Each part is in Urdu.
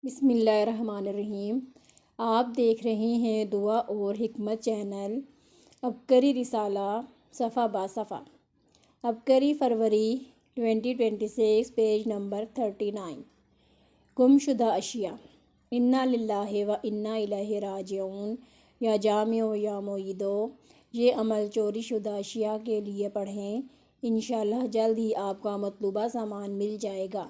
بسم اللہ الرحمن الرحیم۔ آپ دیکھ رہے ہیں دعا اور حکمت چینل۔ عبقری رسالہ صفحہ با صفحہ، عبقری فروری 2026، پیج نمبر 39۔ گم شدہ اشیاء۔ انا للہ و انا الیہ راجعون۔ یا جامع و یا معیدو، یہ عمل چوری شدہ اشیاء کے لیے پڑھیں، انشاءاللہ جلد ہی آپ کا مطلوبہ سامان مل جائے گا۔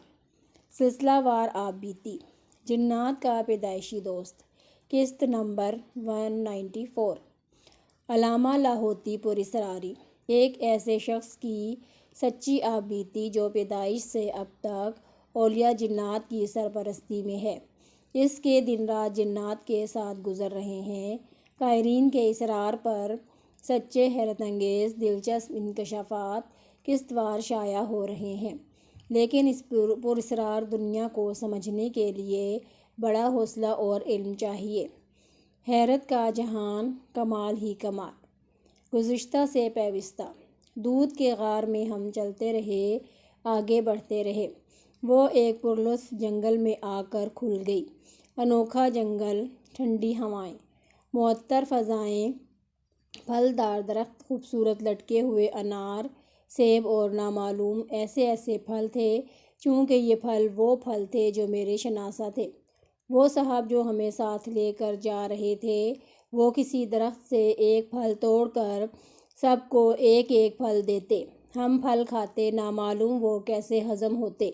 سلسلہ وار آپ بیتی۔ جنات کا پیدائشی دوست، قسط نمبر 194۔ علامہ لاہوتی پراسراری، ایک ایسے شخص کی سچی آپ بیتی جو پیدائش سے اب تک اولیاء جنات کی سرپرستی میں ہے۔ اس کے دن رات جنات کے ساتھ گزر رہے ہیں۔ قائرین کے اصرار پر سچے حیرت انگیز دلچسپ انکشافات قسط وار شائع ہو رہے ہیں، لیکن اس پراسرار دنیا کو سمجھنے کے لیے بڑا حوصلہ اور علم چاہیے۔ حیرت کا جہان، کمال ہی کمال، گزشتہ سے پیوستہ۔ دودھ کے غار میں ہم چلتے رہے، آگے بڑھتے رہے۔ وہ ایک پرلطف جنگل میں آ کر کھل گئی۔ انوکھا جنگل، ٹھنڈی ہوائیں، معطر فضائیں، پھلدار درخت، خوبصورت لٹکے ہوئے انار، سیب اور نامعلوم ایسے پھل تھے، چونکہ یہ پھل وہ پھل تھے جو میرے شناسہ تھے۔ وہ صاحب جو ہمیں ساتھ لے کر جا رہے تھے، وہ کسی درخت سے ایک پھل توڑ کر سب کو ایک ایک پھل دیتے۔ ہم پھل کھاتے، نامعلوم وہ کیسے ہضم ہوتے،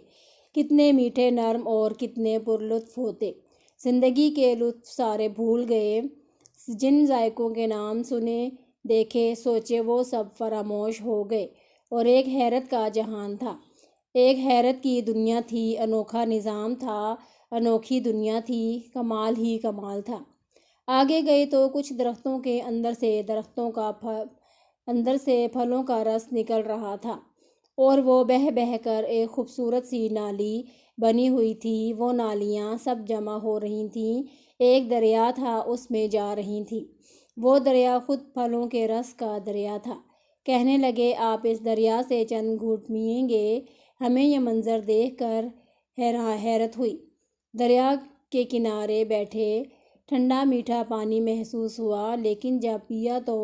کتنے میٹھے، نرم اور کتنے پرلطف ہوتے۔ زندگی کے لطف سارے بھول گئے، جن ذائقوں کے نام سنے، دیکھے، سوچے، وہ سب فراموش ہو گئے، اور ایک حیرت کا جہان تھا، ایک حیرت کی دنیا تھی، انوکھا نظام تھا، انوکھی دنیا تھی، کمال ہی کمال تھا۔ آگے گئے تو کچھ درختوں کے اندر سے پھلوں کا رس نکل رہا تھا، اور وہ بہہ بہہ کر ایک خوبصورت سی نالی بنی ہوئی تھی۔ وہ نالیاں سب جمع ہو رہی تھیں، ایک دریا تھا، اس میں جا رہی تھیں۔ وہ دریا خود پھلوں کے رس کا دریا تھا۔ کہنے لگے، آپ اس دریا سے چند گھونٹ پئیں گے؟ ہمیں یہ منظر دیکھ کر حیرت ہوئی۔ دریا کے کنارے بیٹھے، ٹھنڈا میٹھا پانی محسوس ہوا، لیکن جب پیا تو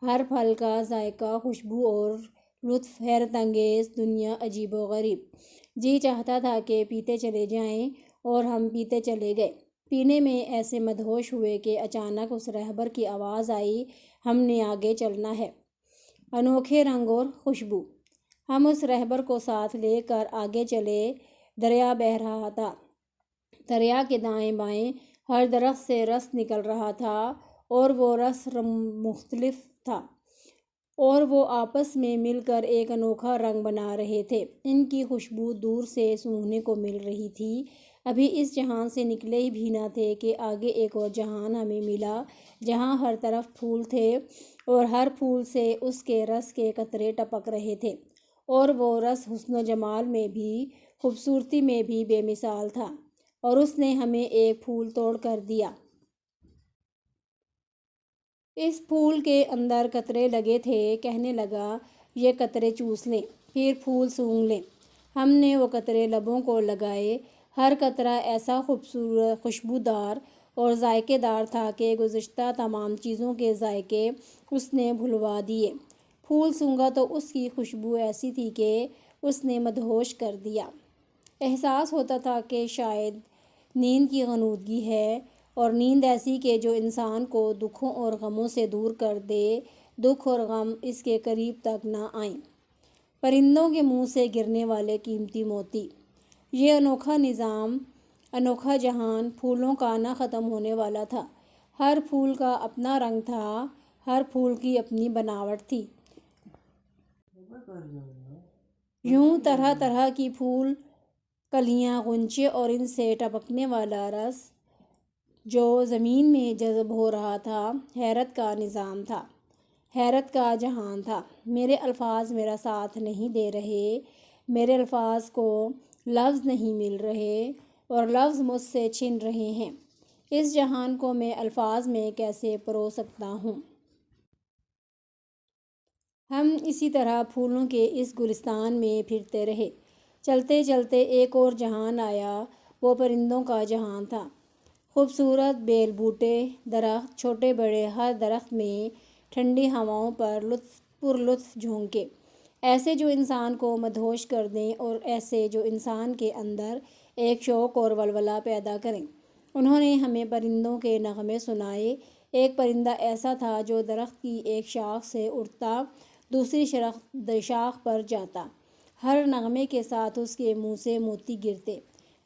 ہر پھل کا ذائقہ، خوشبو اور لطف حیرت انگیز، دنیا عجیب و غریب۔ جی چاہتا تھا کہ پیتے چلے جائیں، اور ہم پیتے چلے گئے۔ پینے میں ایسے مدہوش ہوئے کہ اچانک اس رہبر کی آواز آئی، ہم نے آگے چلنا ہے۔ انوکھے رنگ اور خوشبو۔ ہم اس رہبر کو ساتھ لے کر آگے چلے۔ دریا بہہ رہا تھا، دریا کے دائیں بائیں ہر درخت سے رس نکل رہا تھا، اور وہ رس مختلف تھا، اور وہ آپس میں مل کر ایک انوکھا رنگ بنا رہے تھے۔ ان کی خوشبو دور سے سونگھنے کو مل رہی تھی۔ ابھی اس جہان سے نکلے بھی نہ تھے کہ آگے ایک اور جہان ہمیں ملا، جہاں ہر طرف پھول تھے، اور ہر پھول سے اس کے رس کے قطرے ٹپک رہے تھے، اور وہ رس حسن و جمال میں بھی، خوبصورتی میں بھی بے مثال تھا۔ اور اس نے ہمیں ایک پھول توڑ کر دیا۔ اس پھول کے اندر قطرے لگے تھے۔ کہنے لگا، یہ قطرے چوس لیں، پھر پھول سونگھ لیں۔ ہم نے وہ قطرے لبوں کو لگائے۔ ہر قطرہ ایسا خوشبودار اور ذائقے دار تھا کہ گزشتہ تمام چیزوں کے ذائقے اس نے بھلوا دیے۔ پھول سونگھا تو اس کی خوشبو ایسی تھی کہ اس نے مدہوش کر دیا۔ احساس ہوتا تھا کہ شاید نیند کی غنودگی ہے، اور نیند ایسی کہ جو انسان کو دکھوں اور غموں سے دور کر دے، دکھ اور غم اس کے قریب تک نہ آئیں۔ پرندوں کے منہ سے گرنے والے قیمتی موتی۔ یہ انوکھا نظام، انوکھا جہان پھولوں کا نہ ختم ہونے والا تھا۔ ہر پھول کا اپنا رنگ تھا، ہر پھول کی اپنی بناوٹ تھی۔ یوں طرح طرح کی پھول کلیاں، غنچے، اور ان سے ٹپکنے والا رس جو زمین میں جذب ہو رہا تھا۔ حیرت کا نظام تھا، حیرت کا جہان تھا۔ میرے الفاظ میرا ساتھ نہیں دے رہے، میرے الفاظ کو لفظ نہیں مل رہے، اور لفظ مجھ سے چھن رہے ہیں۔ اس جہان کو میں الفاظ میں کیسے پرو سکتا ہوں؟ ہم اسی طرح پھولوں کے اس گلستان میں پھرتے رہے۔ چلتے چلتے ایک اور جہان آیا۔ وہ پرندوں کا جہان تھا۔ خوبصورت بیل بوٹے، درخت، چھوٹے بڑے، ہر درخت میں ٹھنڈی ہواؤں پر پرلطف جھونکے، ایسے جو انسان کو مدہوش کر دیں اور ایسے جو انسان کے اندر ایک شوق اور ولولہ پیدا کریں۔ انہوں نے ہمیں پرندوں کے نغمے سنائے۔ ایک پرندہ ایسا تھا جو درخت کی ایک شاخ سے اٹھتا دوسری شاخ پر جاتا، ہر نغمے کے ساتھ اس کے منہ سے موتی گرتے،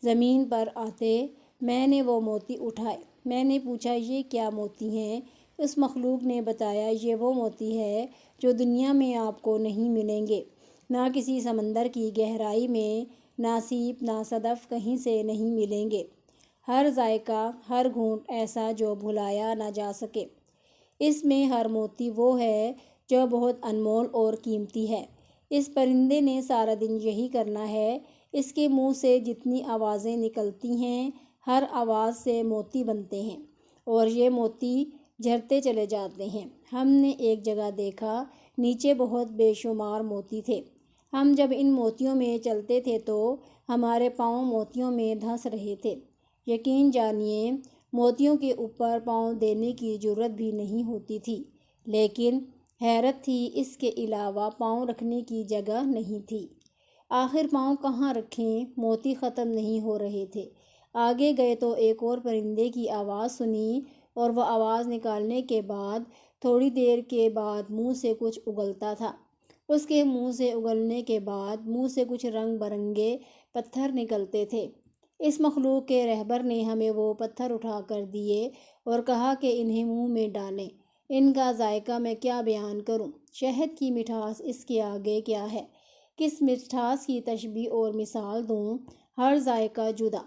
زمین پر آتے۔ میں نے وہ موتی اٹھائے۔ میں نے پوچھا یہ کیا موتی ہیں؟ اس مخلوق نے بتایا یہ وہ موتی ہے جو دنیا میں آپ کو نہیں ملیں گے، نہ کسی سمندر کی گہرائی میں، نہ سیپ نہ صدف کہیں سے نہیں ملیں گے۔ ہر ذائقہ، ہر گھونٹ ایسا جو بھلایا نہ جا سکے۔ اس میں ہر موتی وہ ہے جو بہت انمول اور قیمتی ہے۔ اس پرندے نے سارا دن یہی کرنا ہے۔ اس کے منہ سے جتنی آوازیں نکلتی ہیں، ہر آواز سے موتی بنتے ہیں اور یہ موتی جھرتے چلے جاتے ہیں۔ ہم نے ایک جگہ دیکھا، نیچے بہت بے شمار موتی تھے۔ ہم جب ان موتیوں میں چلتے تھے تو ہمارے پاؤں موتیوں میں دھنس رہے تھے۔ یقین جانیے موتیوں کے اوپر پاؤں دینے کی جرات بھی نہیں ہوتی تھی، لیکن حیرت تھی اس کے علاوہ پاؤں رکھنے کی جگہ نہیں تھی۔ آخر پاؤں کہاں رکھیں؟ موتی ختم نہیں ہو رہے تھے۔ آگے گئے تو ایک اور پرندے کی آواز سنی اور وہ آواز نکالنے کے بعد تھوڑی دیر کے بعد منہ سے کچھ اگلتا تھا۔ اس کے منہ سے اگلنے کے بعد منہ سے کچھ رنگ برنگے پتھر نکلتے تھے۔ اس مخلوق کے رہبر نے ہمیں وہ پتھر اٹھا کر دیے اور کہا کہ انہیں منہ میں ڈالیں۔ ان کا ذائقہ میں کیا بیان کروں؟ شہد کی مٹھاس اس کے آگے کیا ہے؟ کس مٹھاس کی تشبیہ اور مثال دوں؟ ہر ذائقہ جدا،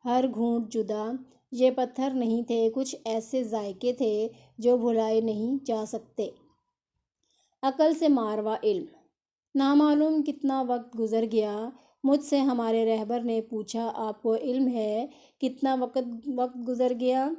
ہر گھونٹ جدا۔ یہ پتھر نہیں تھے، کچھ ایسے ذائقے تھے جو بھلائے نہیں جا سکتے۔ عقل سے ماروا علم۔ نامعلوم کتنا وقت گزر گیا۔ مجھ سے ہمارے رہبر نے پوچھا آپ کو علم ہے کتنا وقت گزر گیا؟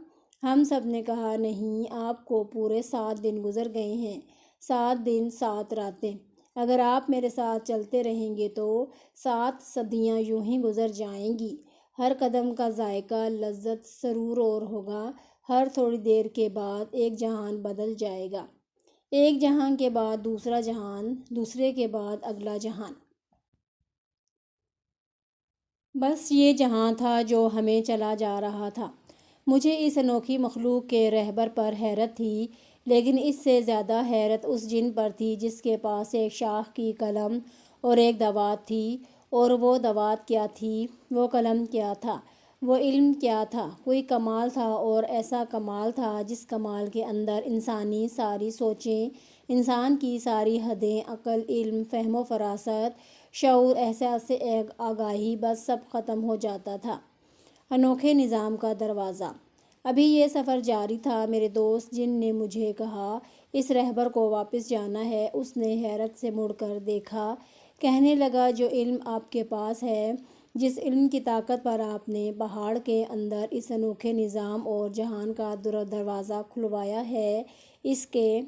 ہم سب نے کہا نہیں، آپ کو پورے 7 دن گزر گئے ہیں، 7 دن 7 راتیں۔ اگر آپ میرے ساتھ چلتے رہیں گے تو 7 صدیاں یوں ہی گزر جائیں گی۔ ہر قدم کا ذائقہ لذت سرور اور ہوگا۔ ہر تھوڑی دیر کے بعد ایک جہان بدل جائے گا، ایک جہان کے بعد دوسرا جہان، دوسرے کے بعد اگلا جہان۔ بس یہ جہاں تھا جو ہمیں چلا جا رہا تھا۔ مجھے اس انوکھی مخلوق کے رہبر پر حیرت تھی، لیکن اس سے زیادہ حیرت اس جن پر تھی جس کے پاس ایک شاخ کی قلم اور ایک دوات تھی۔ اور وہ دوات کیا تھی؟ وہ قلم کیا تھا؟ وہ علم کیا تھا؟ کوئی کمال تھا، اور ایسا کمال تھا جس کمال کے اندر انسانی ساری سوچیں، انسان کی ساری حدیں، عقل، علم، فہم و فراست، شعور، احساس، آگاہی، بس سب ختم ہو جاتا تھا۔ انوکھے نظام کا دروازہ۔ ابھی یہ سفر جاری تھا۔ میرے دوست جن نے مجھے کہا اس رہبر کو واپس جانا ہے، اس نے حیرت سے مڑ کر دیکھا۔ کہنے لگا جو علم آپ کے پاس ہے، جس علم کی طاقت پر آپ نے پہاڑ کے اندر اس انوکھے نظام اور جہان کا دروازہ کھلوایا ہے، اس کے